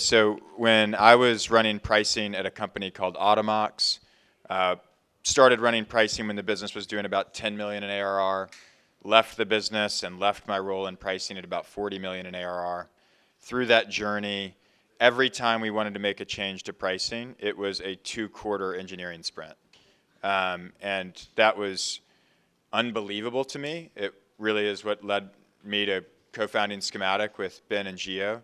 So when I was running pricing at a company called Automox, started running pricing when the business was doing about 10 million in ARR, left the business and left my role in pricing at about 40 million in ARR. Through that journey, every time we wanted to make a change to pricing, it was a 2-quarter engineering sprint. And that was unbelievable to me. It really is what led me to co-founding Schematic with Ben and Gio.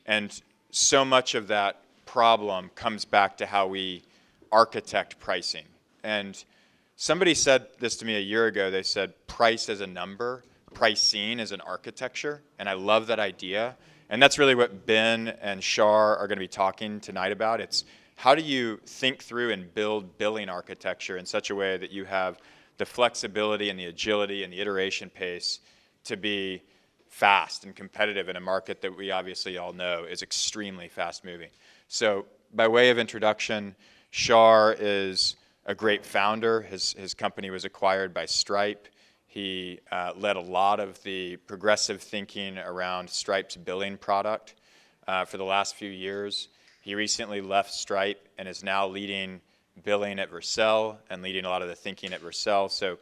And so much of that problem comes back to how we architect pricing. And somebody said this to me a year ago. They said, price as a number, pricing as an architecture. And I love that idea. And that's really what Ben and Shar are going to be talking tonight about. It's how do you think through and build billing architecture in such a way that you have the flexibility and the agility and the iteration pace to be fast and competitive in a market that we obviously all know is extremely fast moving. So by way of introduction, Shar is a great founder. His company was acquired by Stripe. He led a lot of the progressive thinking around Stripe's billing product for the last few years. He recently left Stripe and is now leading billing at Vercel and leading a lot of the thinking at Vercel. So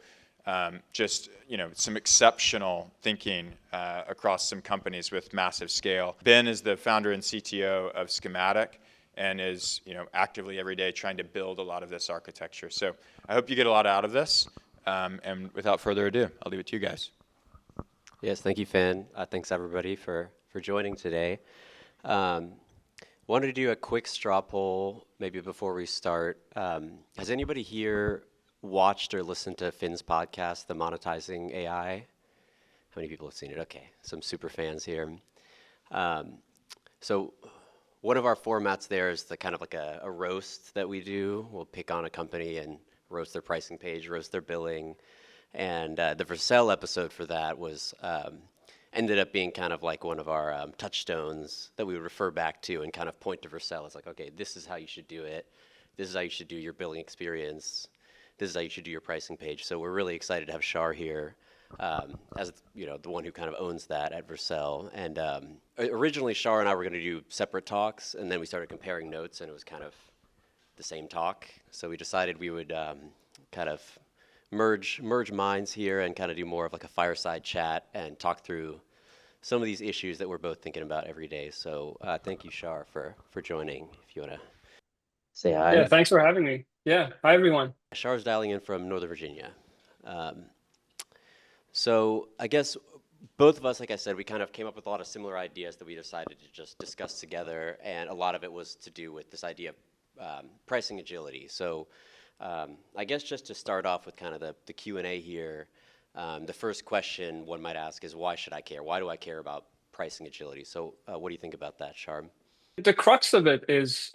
just some exceptional thinking across some companies with massive scale. Ben is the founder and CTO of Schematic and is actively every day trying to build a lot of this architecture. So I hope you get a lot out of this. And without further ado, I'll leave it to you guys. Yes, thank you, Finn. Thanks everybody for joining today. Wanted to do a quick straw poll maybe before we start. Has anybody here watched or listened to Finn's podcast, the Monetizing AI? How many people have seen it? Okay, some super fans here. So one of our formats there is the kind of like a roast that we do. We'll pick on a company and roast their pricing page, roast their billing. And the Vercel episode for that was ended up being kind of like one of our touchstones that we would refer back to and kind of point to Vercel. It's like, okay, this is how you should do it. This is how you should do your billing experience. This is how you should do your pricing page. So we're really excited to have Shar here as the one who kind of owns that at Vercel. And originally, Shar and I were going to do separate talks, and then we started comparing notes, and it was kind of the same talk. So we decided we would kind of merge minds here and kind of do more of like a fireside chat and talk through some of these issues that we're both thinking about every day. So thank you, Shar, for joining. If you want to say hi. Yeah, thanks for having me. Yeah, hi everyone. Shar's dialing in from Northern Virginia. So I guess both of us, like I said, we kind of came up with a lot of similar ideas that we decided to just discuss together, and a lot of it was to do with this idea of pricing agility. So I guess just to start off with kind of the Q&A here, the first question one might ask is, why should I care? Why do I care about pricing agility? So what do you think about that, Shar? The crux of it is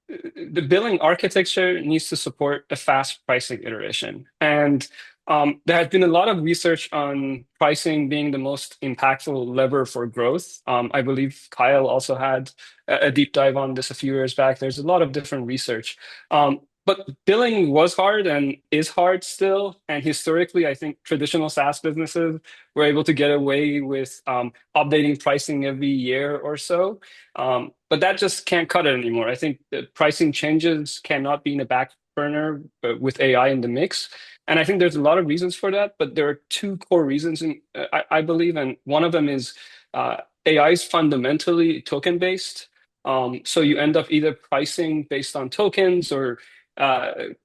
the billing architecture needs to support a fast pricing iteration. And there has been a lot of research on pricing being the most impactful lever for growth. I believe Kyle also had a deep dive on this a few years back. There's a lot of different research. But billing was hard and is hard still. And historically, I think traditional SaaS businesses were able to get away with updating pricing every year or so. But that just can't cut it anymore. I think the pricing changes cannot be in the back burner with AI in the mix. And I think there's a lot of reasons for that, but there are two core reasons, I believe. And one of them is AI is fundamentally token-based. So you end up either pricing based on tokens or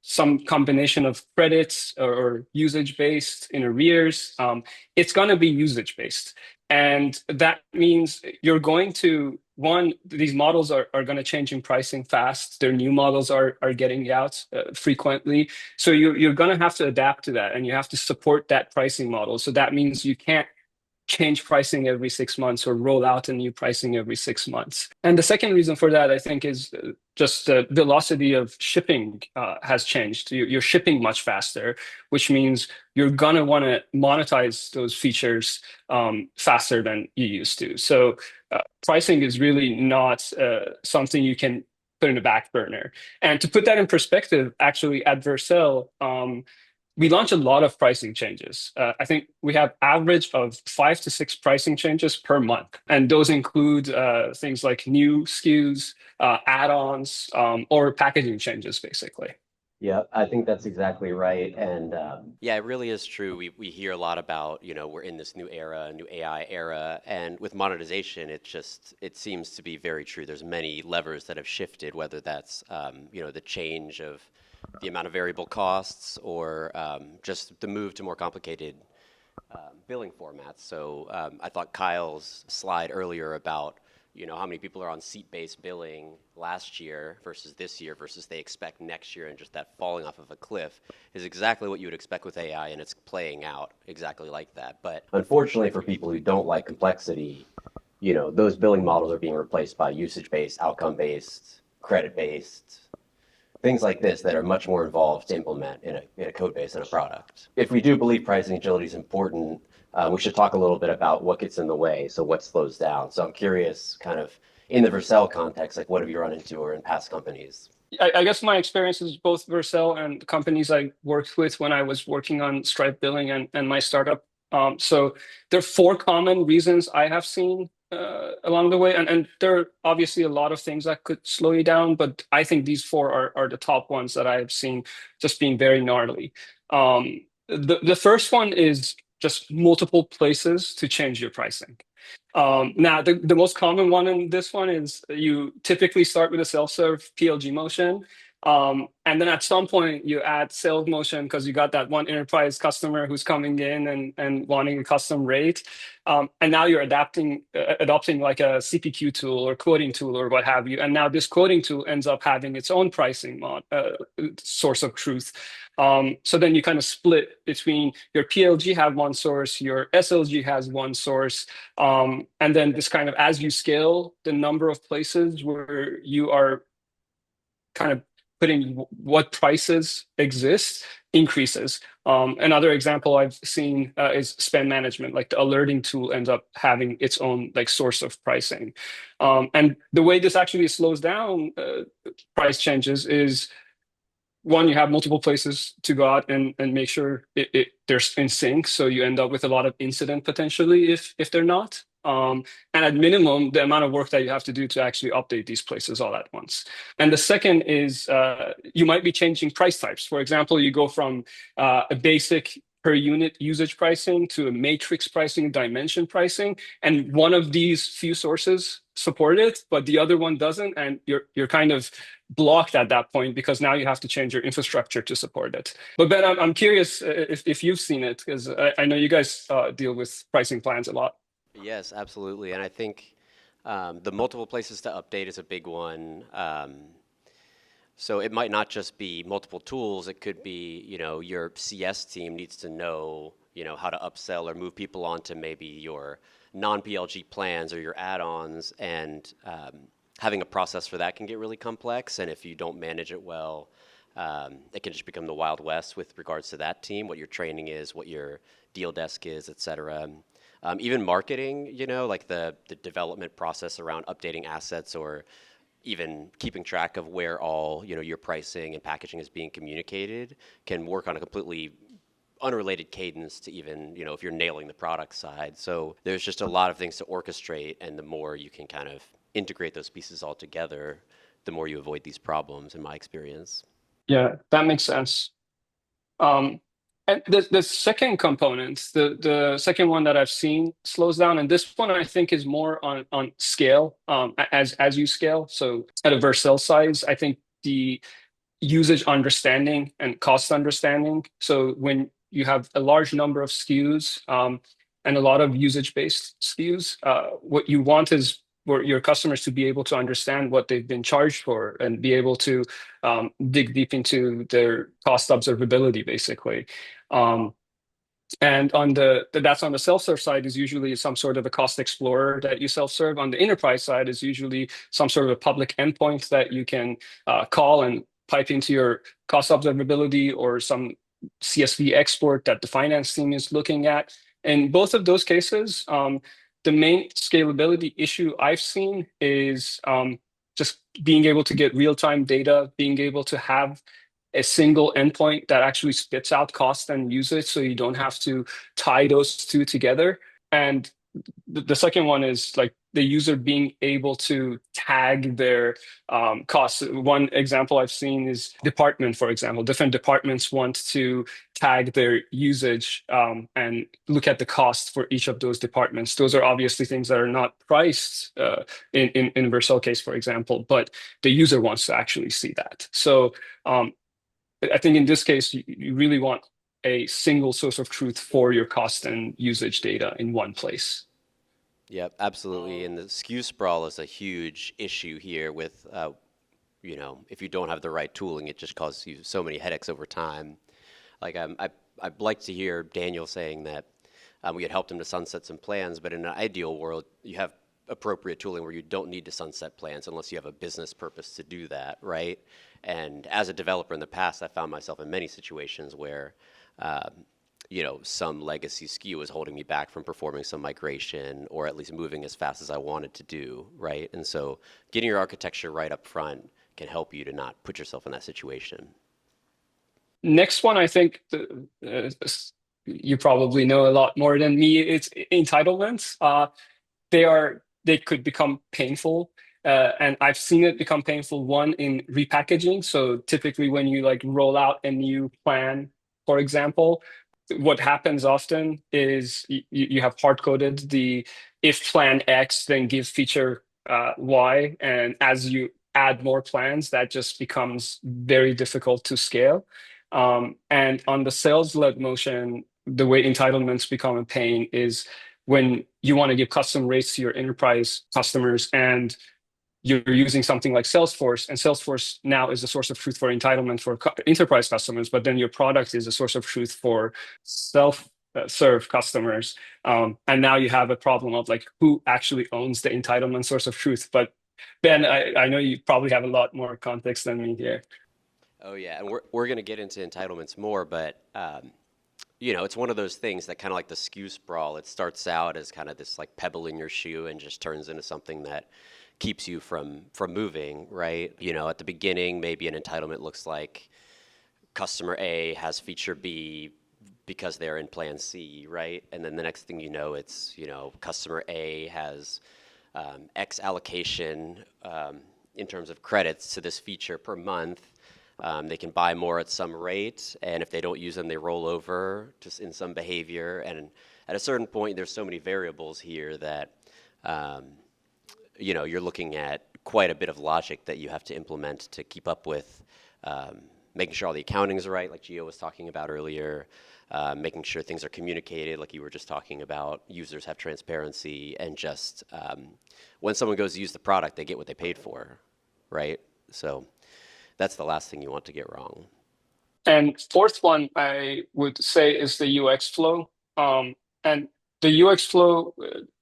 some combination of credits or usage-based in arrears. It's going to be usage-based. And that means you're going to, one, these models are going to change in pricing fast. Their new models are getting out frequently. So you're going to have to adapt to that, and you have to support that pricing model. So that means you can't change pricing every 6 months or roll out a new pricing every 6 months. And the second reason for that, I think, is just the velocity of shipping has changed. You're shipping much faster, which means you're going to want to monetize those features faster than you used to. So pricing is really not something you can put in the back burner. And to put that in perspective, actually at Vercel, we launch a lot of pricing changes. I think we have average of 5 to 6 pricing changes per month, and those include things like new SKUs, add-ons, or packaging changes, basically. Yeah, I think that's exactly right. And yeah, it really is true. We hear a lot about, we're in this new era, new AI era. And with monetization, it seems to be very true. There's many levers that have shifted, whether that's, the change of the amount of variable costs or just the move to more complicated billing formats. So I thought Kyle's slide earlier about how many people are on seat-based billing last year versus this year versus they expect next year, and just that falling off of a cliff is exactly what you would expect with AI, and it's playing out exactly like that. But unfortunately for people who don't like complexity, those billing models are being replaced by usage-based, outcome-based, credit-based, things like this that are much more involved to implement in a code base and a product. If we do believe pricing agility is important, we should talk a little bit about what gets in the way, so what slows down. So I'm curious, kind of in the Vercel context, like what have you run into or in past companies? I guess my experience is both Vercel and companies I worked with when I was working on Stripe billing and my startup. So there are 4 common reasons I have seen along the way, and there are obviously a lot of things that could slow you down, but I think these 4 are the top ones that I've seen just being very gnarly. The first one is just multiple places to change your pricing. Now, the most common one in this one is you typically start with a self-serve PLG motion. And then at some point you add sales motion because you got that one enterprise customer who's coming in and wanting a custom rate. And now you're adopting like a CPQ tool or quoting tool or what have you. And now this quoting tool ends up having its own pricing source of truth. So then you kind of split between your PLG have one source, your SLG has one source. And then this kind of, as you scale, the number of places where you are kind of putting what prices exist increases. Another example I've seen is spend management. Like the alerting tool ends up having its own like source of pricing. And the way this actually slows down price changes is, one, you have multiple places to go out and make sure they're in sync. So you end up with a lot of incident potentially if they're not. And at minimum, the amount of work that you have to do to actually update these places all at once. And the second is you might be changing price types. For example, you go from a basic per unit usage pricing to a matrix pricing, dimension pricing, and one of these few sources support it, but the other one doesn't, and you're kind of blocked at that point because now you have to change your infrastructure to support it. But Ben, I'm curious if you've seen it, because I know you guys deal with pricing plans a lot. Yes, absolutely. And I think the multiple places to update is a big one. So it might not just be multiple tools. It could be, your CS team needs to know, how to upsell or move people onto maybe your non-PLG plans or your add-ons. And having a process for that can get really complex. And if you don't manage it well, it can just become the Wild West with regards to that team, what your training is, what your deal desk is, et cetera. Even marketing, like the development process around updating assets or even keeping track of where all, your pricing and packaging is being communicated can work on a completely unrelated cadence to even, if you're nailing the product side. So there's just a lot of things to orchestrate, and the more you can kind of integrate those pieces all together, the more you avoid these problems, in my experience. Yeah, that makes sense. And the second component, the second one that I've seen slows down, and this one I think is more on scale, as you scale. So at a Vercel size, I think the usage understanding and cost understanding. So when you have a large number of SKUs and a lot of usage-based SKUs, what you want is for your customers to be able to understand what they've been charged for and be able to dig deep into their cost observability, basically. Um, and that's on the self-serve side is usually some sort of a cost explorer that you self-serve. On the enterprise side is usually some sort of a public endpoint that you can call and pipe into your cost observability or some CSV export that the finance team is looking at. In both of those cases, the main scalability issue I've seen is just being able to get real-time data, being able to have a single endpoint that actually spits out cost and usage, so you don't have to tie those two together. And the second one is like the user being able to tag their costs. One example I've seen is department, for example. Different departments want to tag their usage and look at the cost for each of those departments. Those are obviously things that are not priced in Vercel case, for example, but the user wants to actually see that. So I think in this case, you really want a single source of truth for your cost and usage data in one place. Yep, absolutely. And the SKU sprawl is a huge issue here with, if you don't have the right tooling, it just causes you so many headaches over time. Like I'd like to hear Daniel saying that we had helped him to sunset some plans, but in an ideal world, you have appropriate tooling where you don't need to sunset plans unless you have a business purpose to do that, right? And as a developer in the past, I found myself in many situations where some legacy SKU was holding me back from performing some migration or at least moving as fast as I wanted to do, right? And so getting your architecture right up front can help you to not put yourself in that situation. Next one, I think you probably know a lot more than me. It's entitlements. They could become painful. And I've seen it become painful, one, in repackaging. So typically when you like roll out a new plan, for example, what happens often is you have hard coded the if plan X, then give feature Y. And as you add more plans, that just becomes very difficult to scale. And on the sales-led motion, the way entitlements become a pain is when you want to give custom rates to your enterprise customers and you're using something like Salesforce, and Salesforce now is a source of truth for entitlement for enterprise customers, but then your product is a source of truth for self-serve customers. And now you have a problem of like who actually owns the entitlement source of truth. But Ben, I know you probably have a lot more context than me here. Oh yeah, and we're going to get into entitlements more, but it's one of those things that kind of like the SKU sprawl. It starts out as kind of this like pebble in your shoe and just turns into something that keeps you from moving, right? At the beginning, maybe an entitlement looks like customer A has feature B because they're in plan C, right? And then the next thing you know, it's, customer A has X allocation in terms of credits to this feature per month. They can buy more at some rate, and if they don't use them, they roll over just in some behavior. And at a certain point, there's so many variables here that you're looking at quite a bit of logic that you have to implement to keep up with making sure all the accounting is right, like Gio was talking about earlier, making sure things are communicated, like you were just talking about, users have transparency, and just when someone goes to use the product, they get what they paid for, right? So that's the last thing you want to get wrong. And fourth one, I would say, is the UX flow. And the UX flow,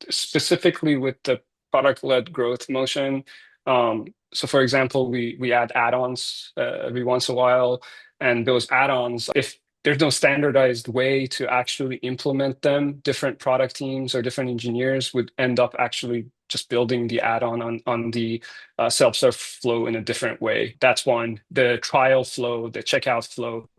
specifically with the product-led growth motion. So for example, we add add-ons every once in a while, and those add-ons, if there's no standardized way to actually implement them, different product teams or different engineers would end up actually just building the add-on on the self-serve flow in a different way. That's one. The trial flow, the checkout flow,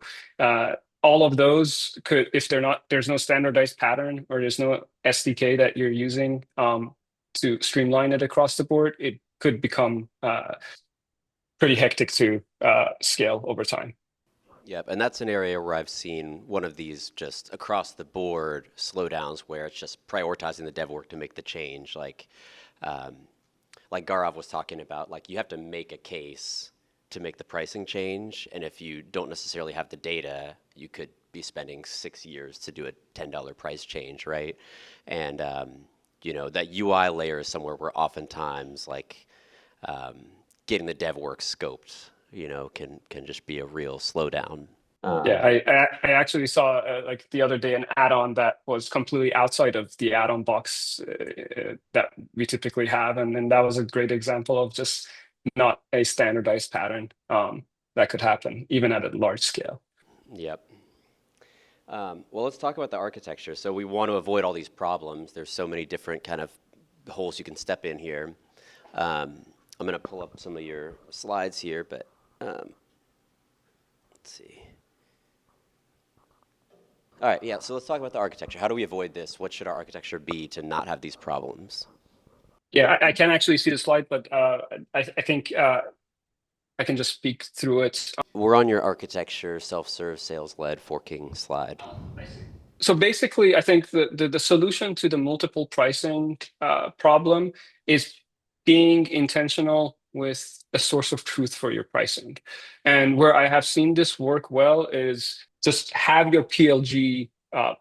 all of those could, if there's no standardized pattern or there's no SDK that you're using to streamline it across the board, it could become pretty hectic to scale over time. Yep, and that's an area where I've seen one of these just across the board slowdowns where it's just prioritizing the dev work to make the change. Like Gaurav was talking about, like you have to make a case to make the pricing change, and if you don't necessarily have the data, you could be spending 6 years to do a $10 price change, right? And that UI layer is somewhere where oftentimes like getting the dev work scoped can just be a real slowdown. Yeah, I actually saw like the other day an add-on that was completely outside of the add-on box that we typically have, and that was a great example of just not a standardized pattern that could happen even at a large scale. Yep. Well, let's talk about the architecture. So we want to avoid all these problems. There's so many different kind of holes you can step in here. I'm going to pull up some of your slides here, but let's let's see. All right, yeah, so let's talk about the architecture. How do we avoid this? What should our architecture be to not have these problems? Yeah, I can't actually see the slide, but I think I can just speak through it. We're on your architecture, self-serve, sales-led, forking slide. So basically, I think the solution to the multiple pricing problem is being intentional with a source of truth for your pricing. And where I have seen this work well is just have your PLG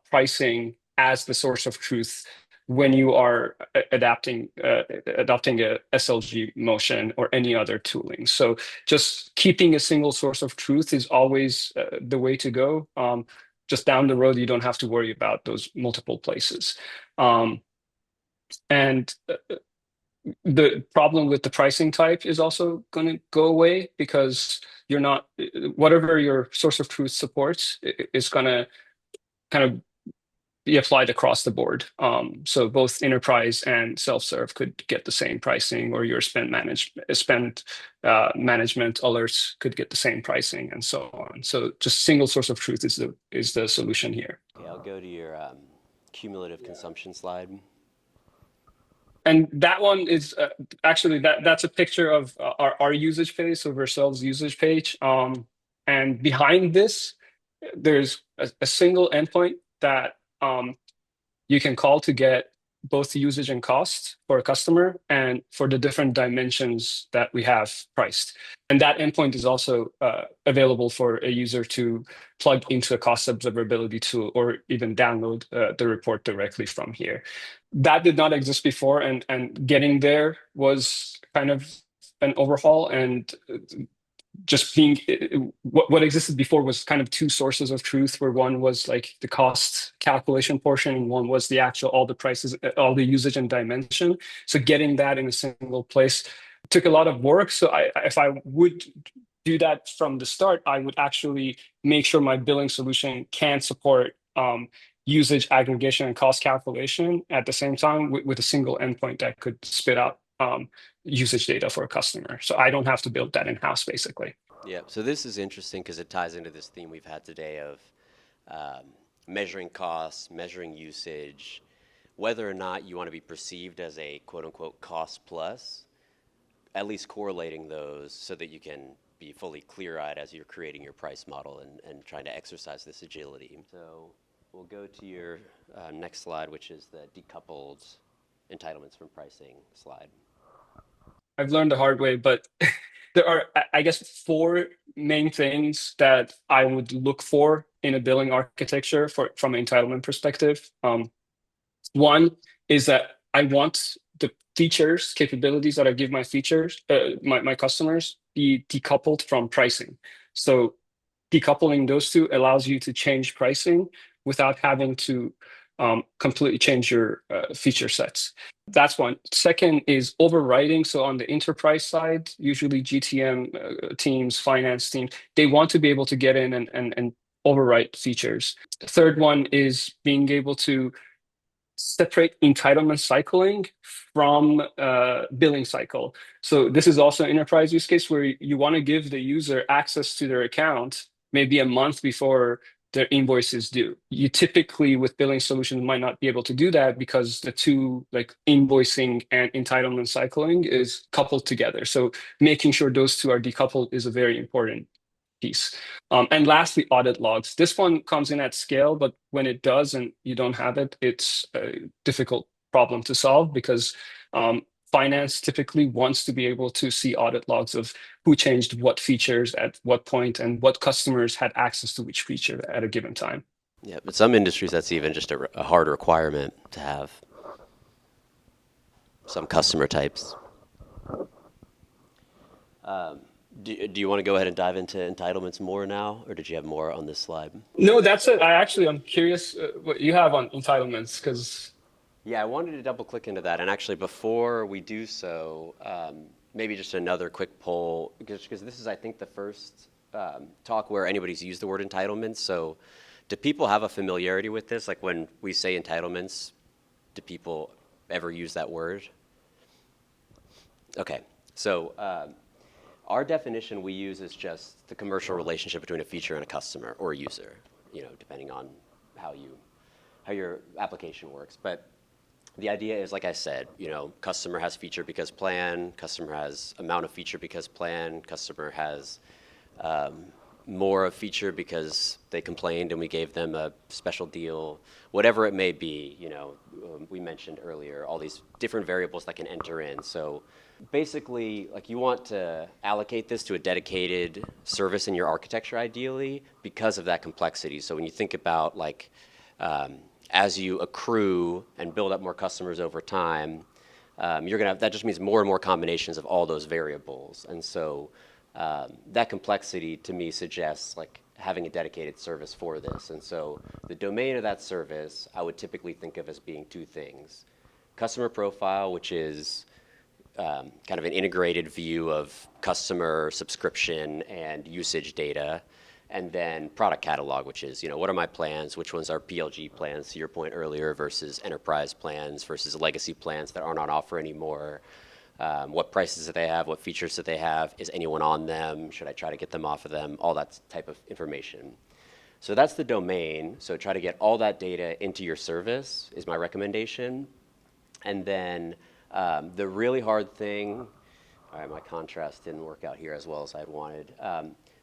pricing as the source of truth when you are adapting adopting a SLG motion or any other tooling. So just keeping a single source of truth is always the way to go. Just down the road, you don't have to worry about those multiple places. And the problem with the pricing type is also going to go away because you're not, whatever your source of truth supports is going to kind of be applied across the board. So both enterprise and self-serve could get the same pricing, or your spend management alerts could get the same pricing, and so on. So just single source of truth is the solution here. Okay, I'll go to your cumulative consumption slide. And that one is actually that's a picture of our usage page, so Vercel's usage page. And behind this, there's a single endpoint that you can call to get both the usage and cost for a customer and for the different dimensions that we have priced. And that endpoint is also available for a user to plug into a cost observability tool or even download the report directly from here. That did not exist before, and getting there was kind of an overhaul. And just being what existed before was kind of two sources of truth, where one was like the cost calculation portion and one was the actual all the prices, all the usage and dimension. So getting that in a single place took a lot of work. So if I would do that from the start, I would actually make sure my billing solution can support usage aggregation and cost calculation at the same time with a single endpoint that could spit out usage data for a customer. So I don't have to build that in-house, basically. Yeah, so this is interesting because it ties into this theme we've had today of measuring costs, measuring usage, whether or not you want to be perceived as a quote-unquote cost plus, at least correlating those so that you can be fully clear-eyed as you're creating your price model and trying to exercise this agility. So we'll go to your next slide, which is the decoupled entitlements from pricing slide. I've learned the hard way, but there are, I guess, four main things that I would look for in a billing architecture from an entitlement perspective. One is that I want the features, capabilities that I give my my customers, be decoupled from pricing. So decoupling those two allows you to change pricing without having to completely change your feature sets. That's one. Second is overriding. So on the enterprise side, usually GTM teams, finance teams, they want to be able to get in and overwrite features. The third one is being able to separate entitlement cycling from billing cycle. So this is also an enterprise use case where you want to give the user access to their account maybe a month before their invoice is due. You typically with billing solutions might not be able to do that because the two, like invoicing and entitlement cycling, is coupled together. So making sure those two are decoupled is a very important piece. And lastly, audit logs. This one comes in at scale, but when it does and you don't have it, it's a difficult problem to solve because finance typically wants to be able to see audit logs of who changed what features at what point and what customers had access to which feature at a given time. Yeah, but some industries that's even just a hard requirement to have. Some customer types. Do you want to go ahead and dive into entitlements more now, or did you have more on this slide? No, that's it. I'm curious what you have on entitlements, because yeah, I wanted to double click into that. And actually, before we do so, maybe just another quick poll, because this is, I think, the first talk where anybody's used the word entitlements. So do people have a familiarity with this? Like when we say entitlements, do people ever use that word? Okay, so Our definition we use is just the commercial relationship between a feature and a customer or a user, depending on how your application works. But the idea is, like I said, customer has feature because plan, customer has amount of feature because plan, customer has more of feature because they complained and we gave them a special deal, whatever it may be. We mentioned earlier all these different variables that can enter in. So basically, like, you want to allocate this to a dedicated service in your architecture, ideally, because of that complexity. So when you think about, like, as you accrue and build up more customers over time, you're gonna have, that just means more and more combinations of all those variables. And so that complexity to me suggests, like, having a dedicated service for this. And so the domain of that service I would typically think of as being two things: customer profile, which is kind of an integrated view of customer subscription and usage data, and then product catalog, which is, what are my plans, which ones are PLG plans, to your point earlier, versus enterprise plans versus legacy plans that aren't on offer anymore. What prices do they have? What features do they have? Is anyone on them? Should I try to get them off of them? All that type of information. So that's the domain. So try to get all that data into your service is my recommendation. And then the really hard thing, all right, my contrast didn't work out here as well as I had wanted.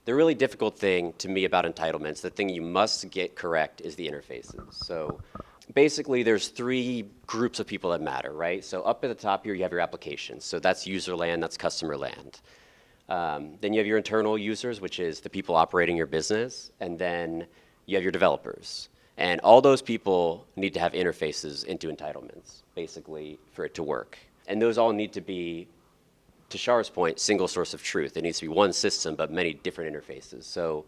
The really difficult thing to me about entitlements, the thing you must get correct, is the interfaces. So basically, there's three groups of people that matter, right? So up at the top here, you have your applications. So that's user land, that's customer land. Then you have your internal users, which is the people operating your business. And then you have your developers. And all those people need to have interfaces into entitlements, basically, for it to work. And those all need to be, to Shar's point, single source of truth. It needs to be one system, but many different interfaces. So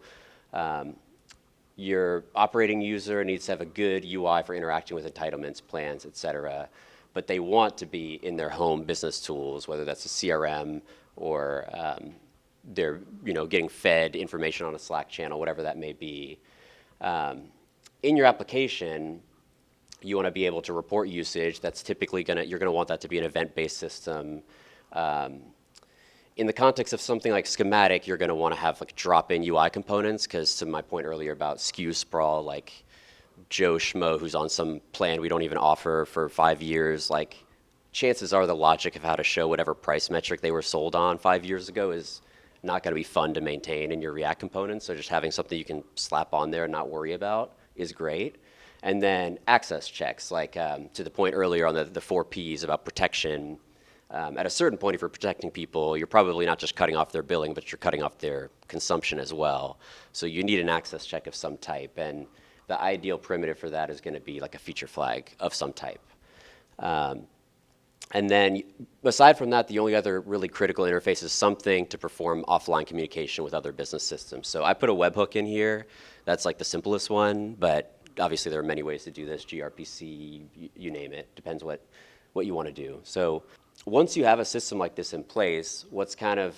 your operating user needs to have a good UI for interacting with entitlements, plans, et cetera. But they want to be in their home business tools, whether that's a CRM or they're getting fed information on a Slack channel, whatever that may be. In your application, you want to be able to report usage. That's typically you're going to want that to be an event-based system. In the context of something like Schematic, you're going to want to have, like, drop-in UI components, because to my point earlier about SKU sprawl, like Joe Schmo who's on some plan we don't even offer for 5 years, like, chances are the logic of how to show whatever price metric they were sold on 5 years ago is not going to be fun to maintain in your React components. So just having something you can slap on there and not worry about is great. And then access checks, like to the point earlier on the 4 Ps about protection. At a certain point, if you're protecting people, you're probably not just cutting off their billing, but you're cutting off their consumption as well. So you need an access check of some type. And the ideal primitive for that is going to be like a feature flag of some type. And then aside from that, the only other really critical interface is something to perform offline communication with other business systems. So I put a webhook in here. That's like the simplest one, but obviously there are many ways to do this, gRPC, you name it, depends what you want to do. So once you have a system like this in place, what's kind of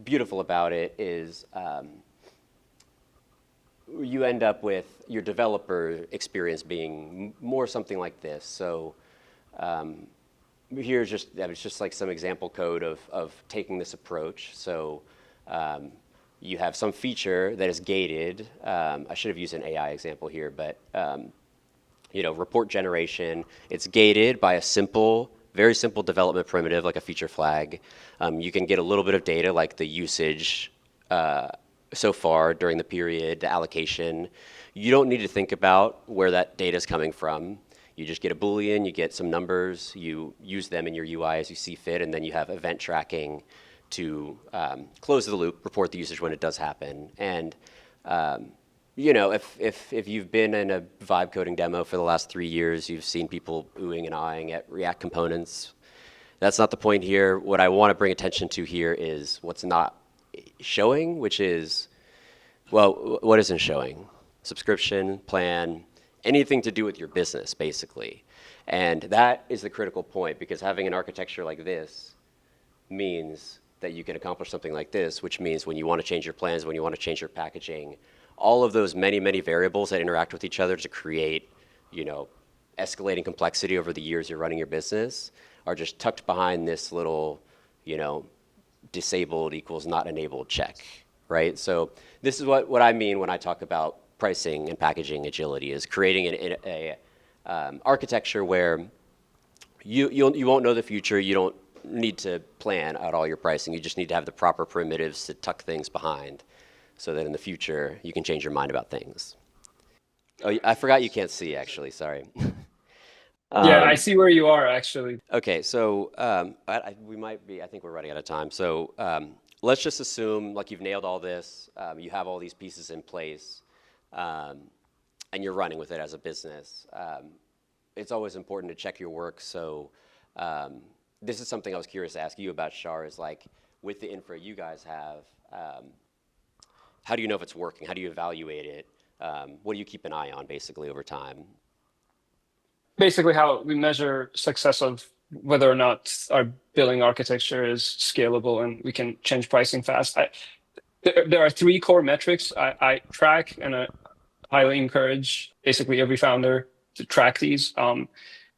beautiful about it is you end up with your developer experience being more something like this. So here's just like some example code of taking this approach. So you have some feature that is gated. I should have used an AI example here, but report generation, it's gated by a very simple development primitive, like a feature flag. You can get a little bit of data, like the usage so far during the period, the allocation. You don't need to think about where that data is coming from. You just get a Boolean, you get some numbers, you use them in your UI as you see fit, and then you have event tracking to close the loop, report the usage when it does happen. And if you've been in a vibe coding demo for the last 3 years, you've seen people oohing and ahhing at React components. That's not the point here. What I want to bring attention to here is what's not showing, which is, well, what isn't showing? Subscription, plan, anything to do with your business, basically. And that is the critical point, because having an architecture like this means that you can accomplish something like this, which means when you want to change your plans, when you want to change your packaging, all of those many, many variables that interact with each other to create, escalating complexity over the years you're running your business are just tucked behind this little, disabled equals not enabled check, right? So this is what I mean when I talk about pricing and packaging agility, is creating a architecture where you won't know the future. You don't need to plan out all your pricing. You just need to have the proper primitives to tuck things behind so that in the future you can change your mind about things. Oh, I forgot you can't see, actually. Sorry. Yeah, I see where you are actually. Okay, so we might be, I think we're running out of time. So let's just assume like you've nailed all this, you have all these pieces in place, and you're running with it as a business. It's always important to check your work. So this is something I was curious to ask you about, Shar, is like with the infra you guys have, how do you know if it's working? How do you evaluate it? What do you keep an eye on basically over time? Basically, how we measure success of whether or not our billing architecture is scalable and we can change pricing fast. There are three core metrics I track, and I highly encourage basically every founder to track these.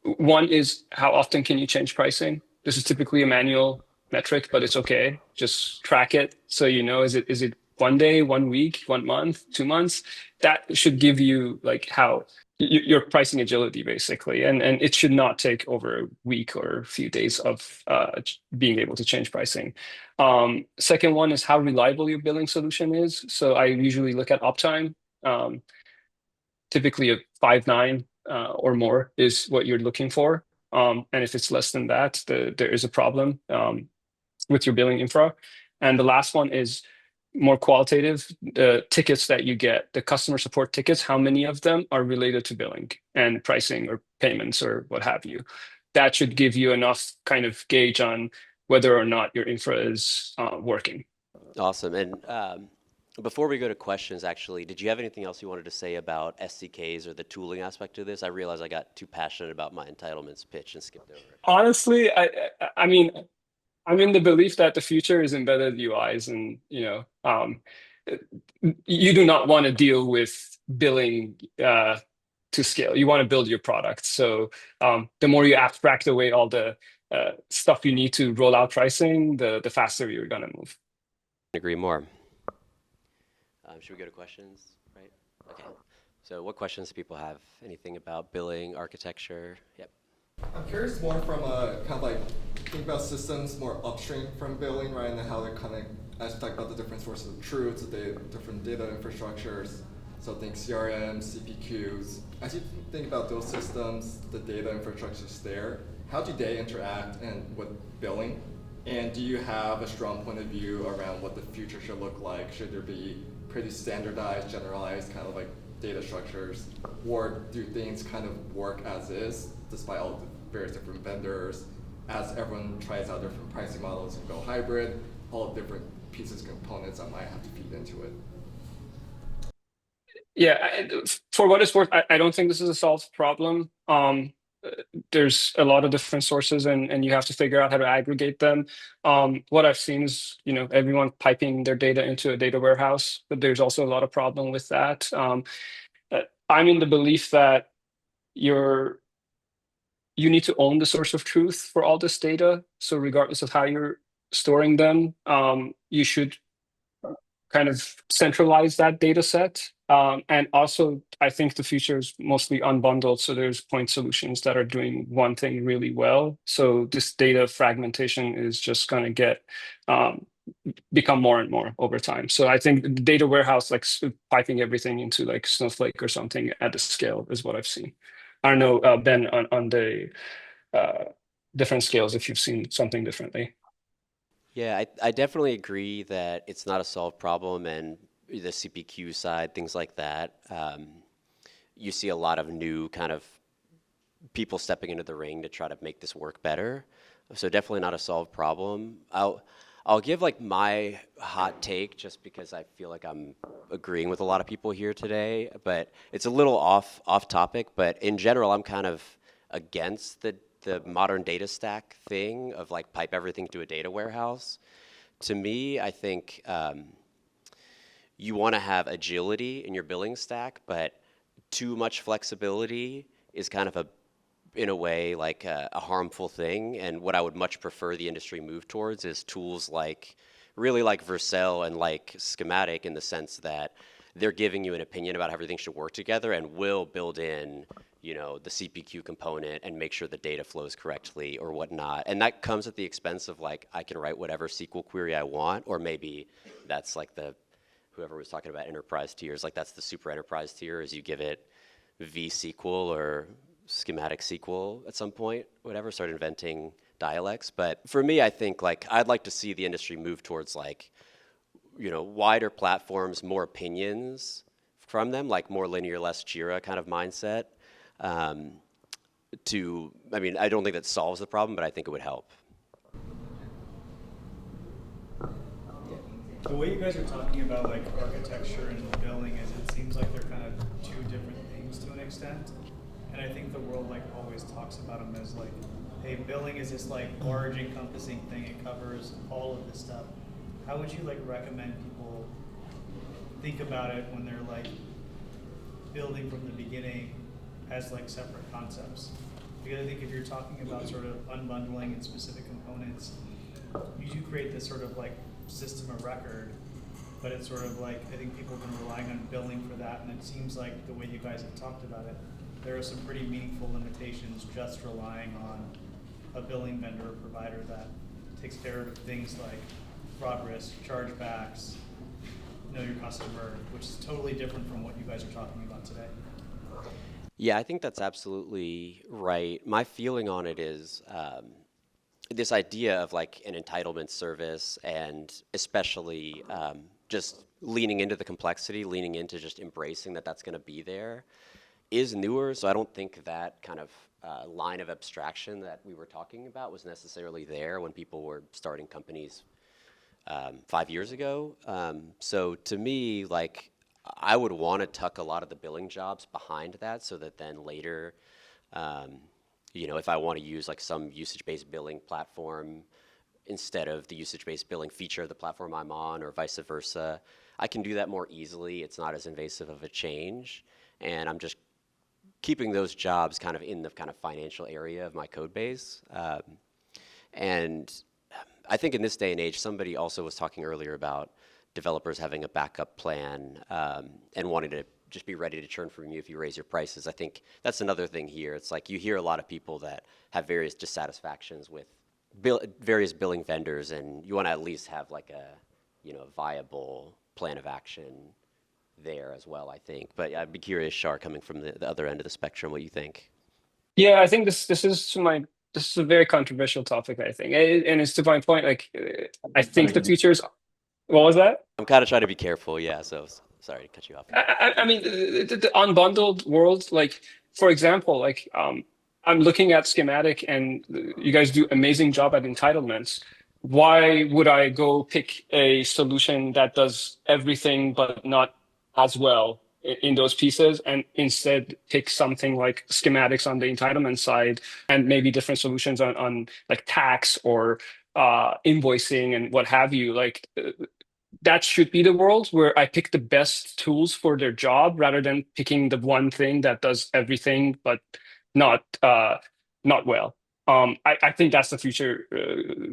One is how often can you change pricing? This is typically a manual metric, but it's okay. Just track it so you know, is it 1 day, 1 week, 1 month, 2 months? That should give you like how your pricing agility basically, and it should not take over a week or a few days of being able to change pricing. Second one is how reliable your billing solution is. So I usually look at uptime. Typically a 5.9 or more is what you're looking for. And if it's less than that, there is a problem with your billing infra. And the last one is more qualitative. The tickets that you get, the customer support tickets, how many of them are related to billing and pricing or payments or what have you. That should give you enough kind of gauge on whether or not your infra is working. Awesome. And before we go to questions, actually, did you have anything else you wanted to say about SDKs or the tooling aspect of this? I realized I got too passionate about my entitlements pitch and skipped over it. Honestly, I mean, I'm in the belief that the future is embedded UIs, and you do not want to deal with billing to scale. You want to build your product. So the more you abstract away all the stuff you need to roll out pricing, the faster you're gonna move. Agree more. Should we go to questions? Right. Okay. So what questions do people have? Anything about billing, architecture? Yep. I'm curious more from a kind of like think about systems more upstream from billing, right? And how they're kind of, as we talk about the different sources of truth, the different data infrastructures. So think CRM, CPQs. As you think about those systems, the data infrastructures there, how do they interact and with billing? And do you have a strong point of view around what the future should look like? Should there be pretty standardized, generalized kind of like data structures? Or do things kind of work as is, despite all the various different vendors, as everyone tries out different pricing models and go hybrid, all the different pieces, components that might have to feed into it? Yeah, for what it's worth, I don't think this is a solved problem. There's a lot of different sources, and you have to figure out how to aggregate them. What I've seen is, everyone piping their data into a data warehouse, but there's also a lot of problem with that. I'm in the belief that you need to own the source of truth for all this data. So regardless of how you're storing them, you should kind of centralize that data set. And also, I think the future is mostly unbundled. So there's point solutions that are doing one thing really well. So this data fragmentation is just going to become more and more over time. So I think the data warehouse, like piping everything into like Snowflake or something at the scale is what I've seen. I don't know, Ben, on the different scales, if you've seen something differently. Yeah, I definitely agree that it's not a solved problem, and the CPQ side, things like that. You see a lot of new kind of people stepping into the ring to try to make this work better. So definitely not a solved problem. I'll give like my hot take just because I feel like I'm agreeing with a lot of people here today, but it's a little off topic. But in general, I'm kind of against the modern data stack thing of like pipe everything to a data warehouse. To me, I think you want to have agility in your billing stack, but too much flexibility is kind of a in a way like a harmful thing. And what I would much prefer the industry move towards is tools like, really like Vercel and like Schematic, in the sense that they're giving you an opinion about how everything should work together and will build in, you know, the CPQ component and make sure the data flows correctly or whatnot. And that comes at the expense of like, I can write whatever SQL query I want, or maybe that's like whoever was talking about enterprise tiers, like that's the super enterprise tier, is you give it vSQL or schematic SQL at some point, whatever, start inventing dialects. But for me, I think like I'd like to see the industry move towards like, you know, wider platforms, more opinions from them, like more linear, less Jira kind of mindset. I mean, I don't think that solves the problem, but I think it would help. The way you guys are talking about like architecture and billing is, it seems like they're kind of two different things to an extent. And I think the world like always talks about them as like, hey, billing is this like large encompassing thing. It covers all of this stuff. How would you like recommend people think about it when they're like building from the beginning as like separate concepts? Because I think if you're talking about sort of unbundling and specific components, you do create this sort of like system of record, but it's sort of like, I think people have been relying on billing for that, and it seems like the way you guys have talked about it, there are some pretty meaningful limitations just relying on a billing vendor or provider that takes care of things like fraud risk, chargebacks, know your customer, which is totally different from what you guys are talking about today. Yeah, I think that's absolutely right. My feeling on it is this idea of like an entitlement service, and especially just leaning into the complexity, leaning into just embracing that that's going to be there, is newer. So I don't think that kind of line of abstraction that we were talking about was necessarily there when people were starting companies 5 years ago. So to me, like, I would want to tuck a lot of the billing jobs behind that, so that then later, you know, if I want to use like some usage-based billing platform instead of the usage-based billing feature of the platform I'm on, or vice versa, I can do that more easily. It's not as invasive of a change, and I'm just keeping those jobs kind of in the kind of financial area of my code base. And I think in this day and age, somebody also was talking earlier about developers having a backup plan and wanting to just be ready to churn from you if you raise your prices. I think that's another thing here. It's like you hear a lot of people that have various dissatisfactions with various billing vendors, and you want to at least have like a, you know, viable plan of action there as well, I think. But I'd be curious, Shar, coming from the other end of the spectrum, what you think. Yeah, I think this is a very controversial topic, I think, and it's to my point. Like, I think the future is. What was that? I'm kind of trying to be careful, yeah. So sorry to cut you off. I mean, the unbundled world, like, for example, like, I'm looking at Schematic, and you guys do amazing job at entitlements. Why would I go pick a solution that does everything but not as well in those pieces, and instead pick something like Schematics on the entitlement side, and maybe different solutions on like tax or invoicing and what have you? Like, that should be the world where I pick the best tools for their job, rather than picking the one thing that does everything but not well. I think that's the future.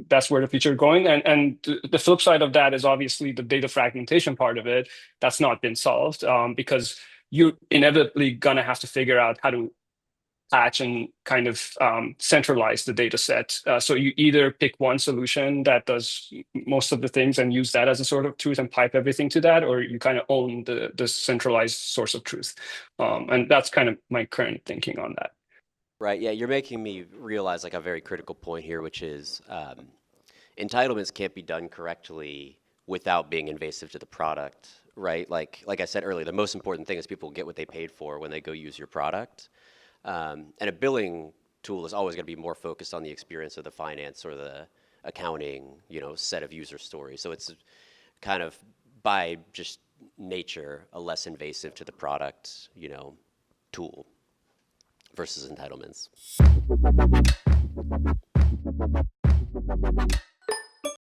That's where the future is going. And the flip side of that is obviously the data fragmentation part of it. That's not been solved, because you're inevitably gonna have to figure out how to patch and kind of centralize the data set. So you either pick one solution that does most of the things and use that as a sort of truth and pipe everything to that, or you kind of own the centralized source of truth. And that's kind of my current thinking on that. Right, yeah, you're making me realize like a very critical point here, which is entitlements can't be done correctly without being invasive to the product, right? Like I said earlier, the most important thing is people get what they paid for when they go use your product. And a billing tool is always going to be more focused on the experience of the finance or the accounting, you know, set of user stories. So it's kind of by just nature a less invasive to the product, you know, tool versus entitlements.